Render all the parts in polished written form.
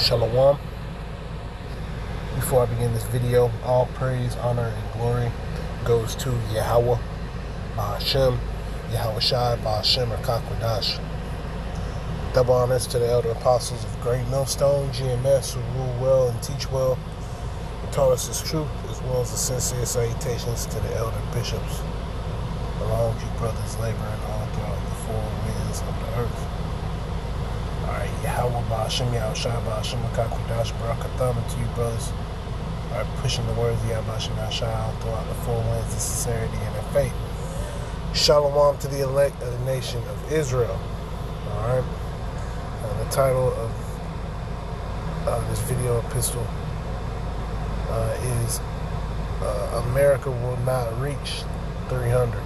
Shalom. Before I begin this video, all praise, honor, and glory goes to Yahweh, Ba'ashem, Yahweh Shai, Ba'ashem, Rakakwadash. Double honors to the elder apostles of Great Millstone, GMS, who rule well and teach well, and taught us His truth, as well as the sincere salutations to the elder bishops, along with you brothers laboring all throughout the four winds of the earth. Alright, Yahweh, Ba'ashem, Yahweh Shai, Ba'ashem, Rakakwadash, Barakatham to you brothers. Alright, pushing the words of Yahweh, Ba'ashem, Yahweh Shai all throughout the four winds of sincerity and in faith. Shalom to the elect of the nation of Israel. Alright. The title of this video epistle is America Will Not Reach 300.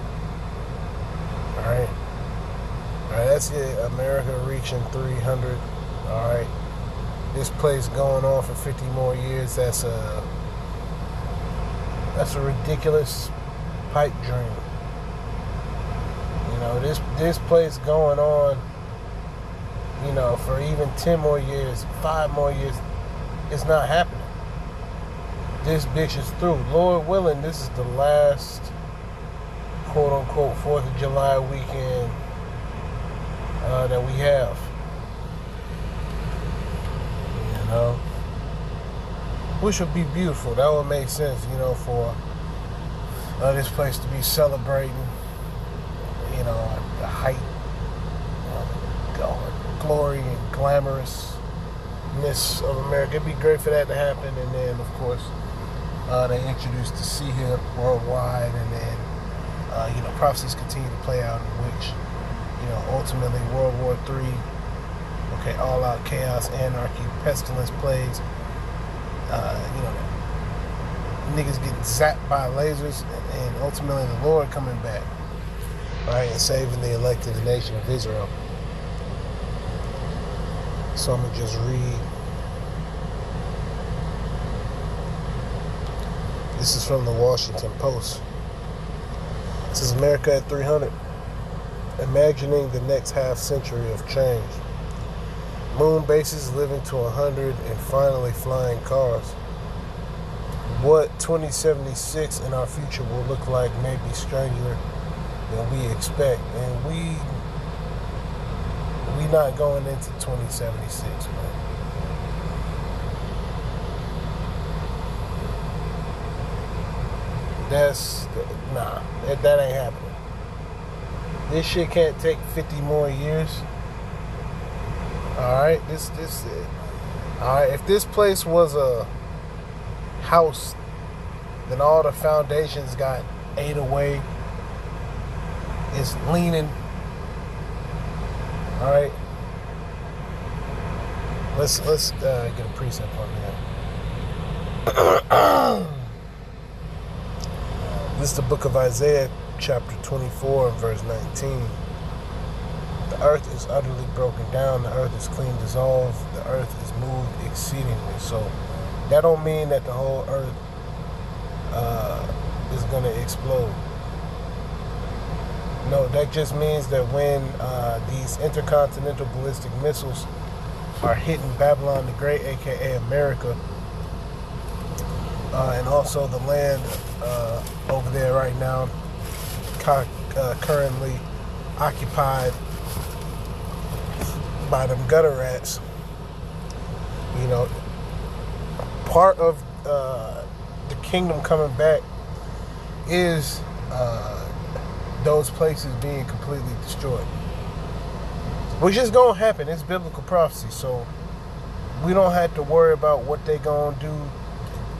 Alright. Alright, that's it. America reaching 300. Alright. This place going on for 50 more years. That's a ridiculous pipe dream. You know, this place going on, you know, for even 10 more years, 5 more years, it's not happening. This bitch is through. Lord willing, this is the last quote-unquote 4th of July weekend that we have. You know? Which would be beautiful. That would make sense, you know, for this place to be celebrating, you know, the height glory and glamorousness of America. It'd be great for that to happen, and then of course they introduced the CHIP worldwide, and then you know, prophecies continue to play out in which, you know, ultimately World War III, okay, all out chaos, anarchy, pestilence, plagues, you know, niggas getting zapped by lasers, and ultimately the Lord coming back, right, and saving the elect of the nation of Israel. So I'm going to just read. This is from the Washington Post. It says, America at 300. Imagining the next half century of change. Moon bases living to 100 and finally flying cars. What 2076 in our future will look like may be stranger than we expect. And we not going into 2076, man. That ain't happening. This shit can't take 50 more years. Alright, alright, if this place was a house, then all the foundations got ate away. It's leaning. All right, let's get a precept on that. This is the book of Isaiah, chapter 24, verse 19. The earth is utterly broken down. The earth is clean dissolved. The earth is moved exceedingly. So that don't mean that the whole earth is going to explode. No, that just means that when these intercontinental ballistic missiles are hitting Babylon the Great, aka America, and also the land over there right now, currently occupied by them gutter rats, you know, part of the kingdom coming back is those places being completely destroyed, which is going to happen. It's biblical prophecy, so we don't have to worry about what they going to do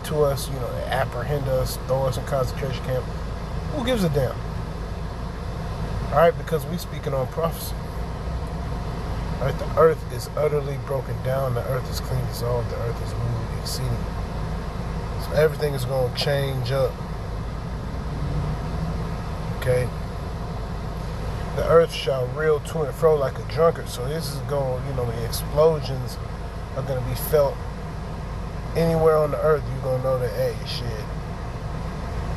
to us, you know, apprehend us, throw us in concentration camp. Who gives a damn? All right, because we speaking on prophecy. All right, the earth is utterly broken down. The earth is clean dissolved. The earth is moved exceedingly. So everything is going to change up. Okay. The earth shall reel to and fro like a drunkard. So this is going, you know, the explosions are going to be felt anywhere on the earth. You're going to know that, hey, shit,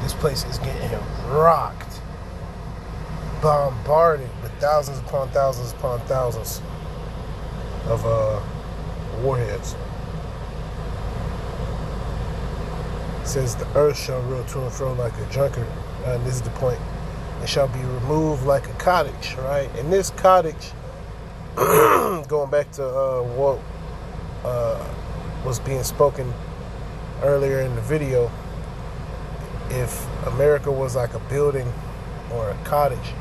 this place is getting rocked, bombarded with thousands upon thousands upon thousands of warheads. says the earth shall roll to and fro like a drunkard. And this is the point. It shall be removed like a cottage, right? And this cottage, going back to what was being spoken earlier in the video, if America was like a building or a cottage,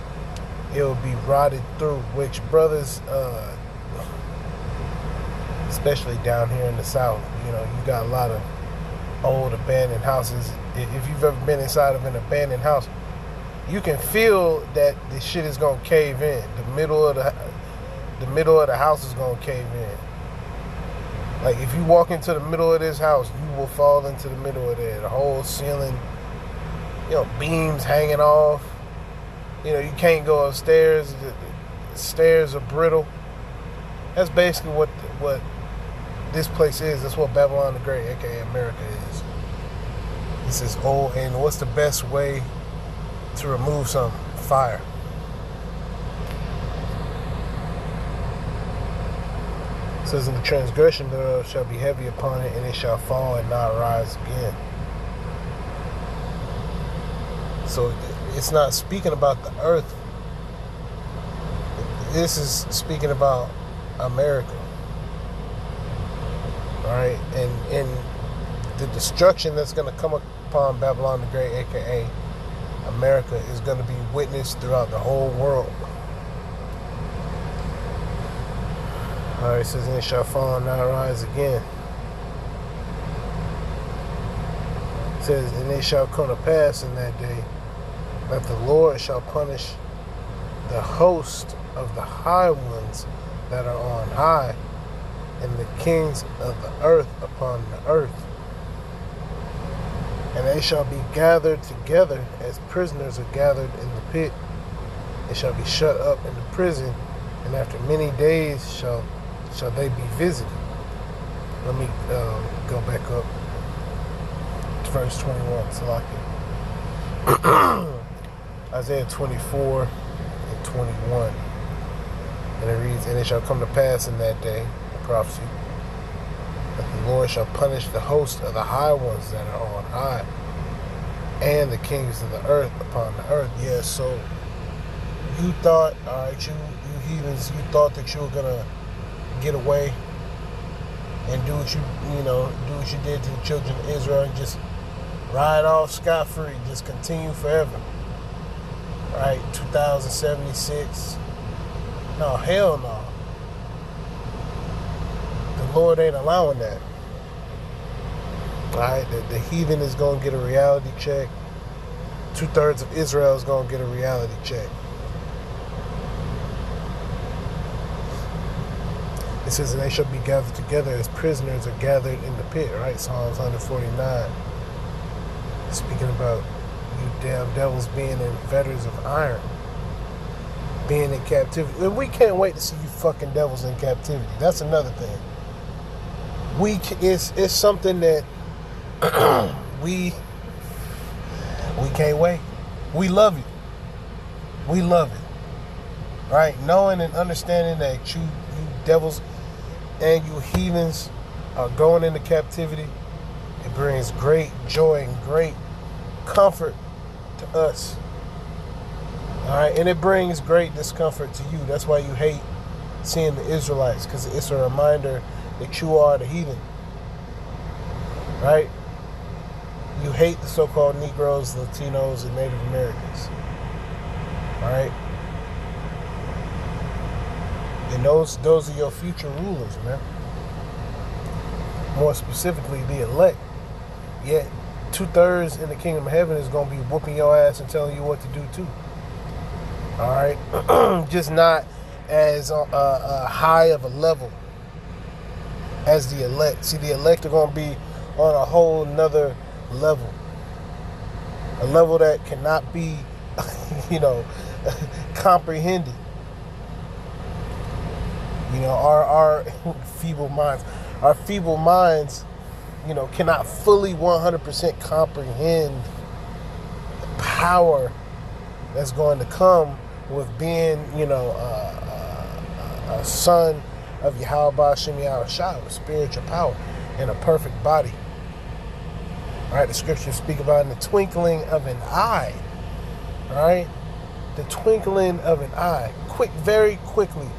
it would be rotted through, which brothers, especially down here in the South, you got a lot of old abandoned houses. If you've ever been inside of an abandoned house, you can feel that the shit is gonna cave in. The middle of the house is gonna cave in. Like if you walk into the middle of this house, you will fall into the middle of there. The whole ceiling, beams hanging off. You can't go upstairs. The stairs are brittle. That's basically what this place is. That's what Babylon the Great, aka America, is. This is old. And what's the best way to remove some? Fire. It says, "In the transgression thereof shall be heavy upon it, and it shall fall and not rise again." So it's not speaking about the earth. This is speaking about America. All right, and the destruction that's going to come upon Babylon the Great, aka America, is going to be witnessed throughout the whole world. All right, it says, "And it shall fall and not rise again." It says, "And it shall come to pass in that day that the Lord shall punish the host of the high ones that are on high, and the kings of the earth upon the earth. And they shall be gathered together as prisoners are gathered in the pit. They shall be shut up in the prison, and after many days shall they be visited." Let me go back up to verse 21. Salakia. Isaiah 24 and 21. And it reads, "And it shall come to pass in that day," the prophecy, "that the Lord shall punish the host of the high ones that are on high, and the kings of the earth upon the earth." Yeah, so you thought, all right, you heathens, you thought that you were gonna get away and do what you did to the children of Israel and just ride off scot-free, just continue forever. Right? 2076. No, hell no. The Lord ain't allowing that. Alright, the heathen is going to get a reality check. 2/3 of Israel is going to get a reality check. It says, "And they shall be gathered together as prisoners are gathered in the pit," right? Psalms 149. Speaking about you damn devils being in fetters of iron, being in captivity. And we can't wait to see you fucking devils in captivity. That's another thing. It's something that we can't wait. We love it. We love it. Right? Knowing and understanding that you devils and you heathens are going into captivity, it brings great joy and great comfort to us. Alright, and it brings great discomfort to you. That's why you hate seeing the Israelites, because it's a reminder that you are the heathen. Right? You hate the so-called Negroes, Latinos, and Native Americans. Alright? And those are your future rulers, man. More specifically, the elect. Yet 2/3 in the kingdom of heaven is going to be whooping your ass and telling you what to do too. Alright? Just not as high of a level as the elect. See, the elect are going to be on a whole nother level. A level that cannot be, comprehended. Our feeble minds, cannot fully 100% comprehend the power that's going to come with being, a son of Yahweh Shem Yahweh Shai, with spiritual power and a perfect body. All right, the scriptures speak about in the twinkling of an eye. All right, the twinkling of an eye. Very quickly,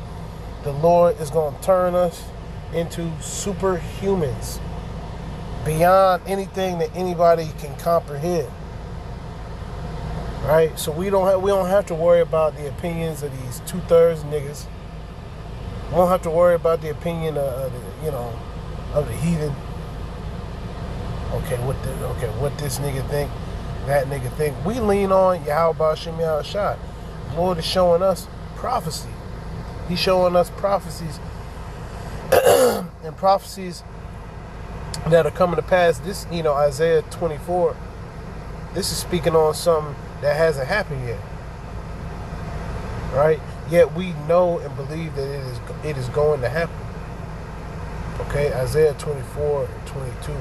the Lord is going to turn us into superhumans beyond anything that anybody can comprehend. Right? So we don't have to worry about the opinions of these 2/3 niggas. We don't have to worry about the opinion of the heathen. What this nigga think, that nigga think. We lean on Yahweh Ba'Shem Yahushua. The Lord is showing us prophecy. He's showing us prophecies and prophecies that are coming to pass. This, Isaiah 24, this is speaking on something that hasn't happened yet. Right? Yet we know and believe that it is going to happen. Okay, Isaiah 24 and 22.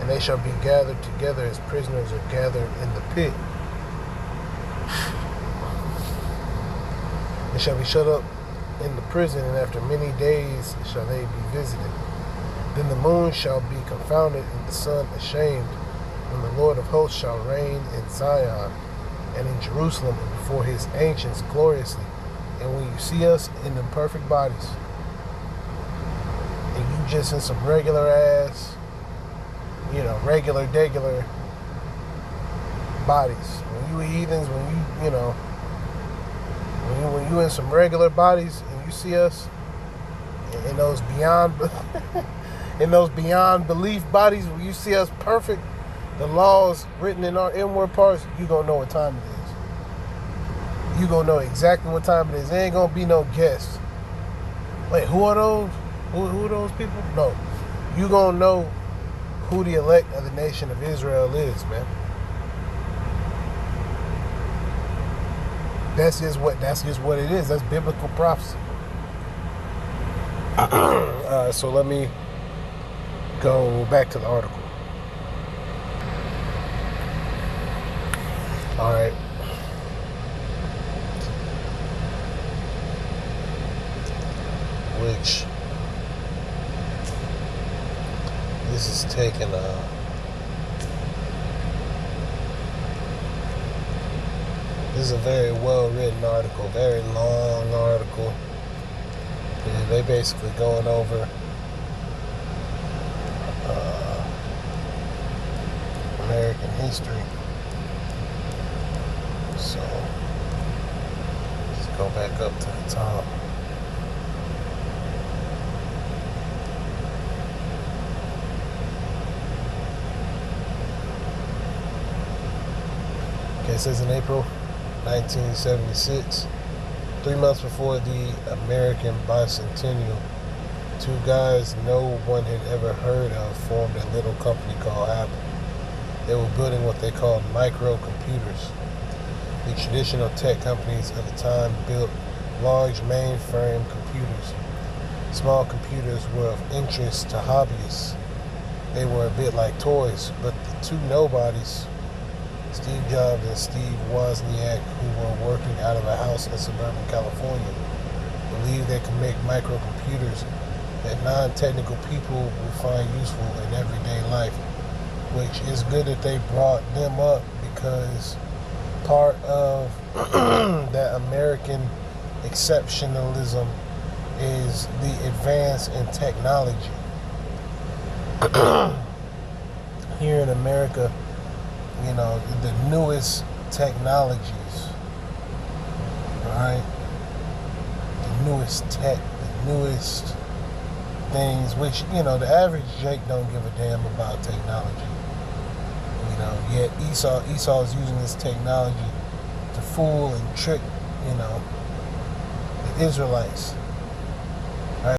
And they shall be gathered together as prisoners are gathered in the pit. They shall be shut up in the prison, and after many days shall they be visited. Then the moon shall be confounded, and the sun ashamed, when the Lord of hosts shall reign in Zion and in Jerusalem, and before his ancients gloriously. And when you see us in the perfect bodies, and you just in some regular ass, regular bodies. When you heathens, when you in some regular bodies and you see us in those beyond belief bodies, when you see us perfect, the laws written in our inward parts, you gonna know what time it is. You gonna know exactly what time it is. There ain't gonna be no guess. Wait, who are those? Who are those people? No. You gonna know who the elect of the nation of Israel is, man. That's just what it is. That's biblical prophecy. So let me go back to the article. All right. Which this is taken this is a very well written article, very long article. And they basically going over American history. So let's go back up to the top. Okay, it says in April 1976, 3 months before the American bicentennial, two guys no one had ever heard of formed a little company called Apple. They were building what they called microcomputers. The traditional tech companies of the time built large mainframe computers. Small computers were of interest to hobbyists. They were a bit like toys, but the two nobodies, Steve Jobs and Steve Wozniak, who were working out of a house in suburban California, believed they could make microcomputers that non-technical people would find useful in everyday life, which is good that they brought them up, because part of that American exceptionalism is the advance in technology. Here in America, the newest technologies, right? The newest tech, the newest things, which, the average Jake don't give a damn about technology. Yet Esau is using this technology to fool and trick, the Israelites.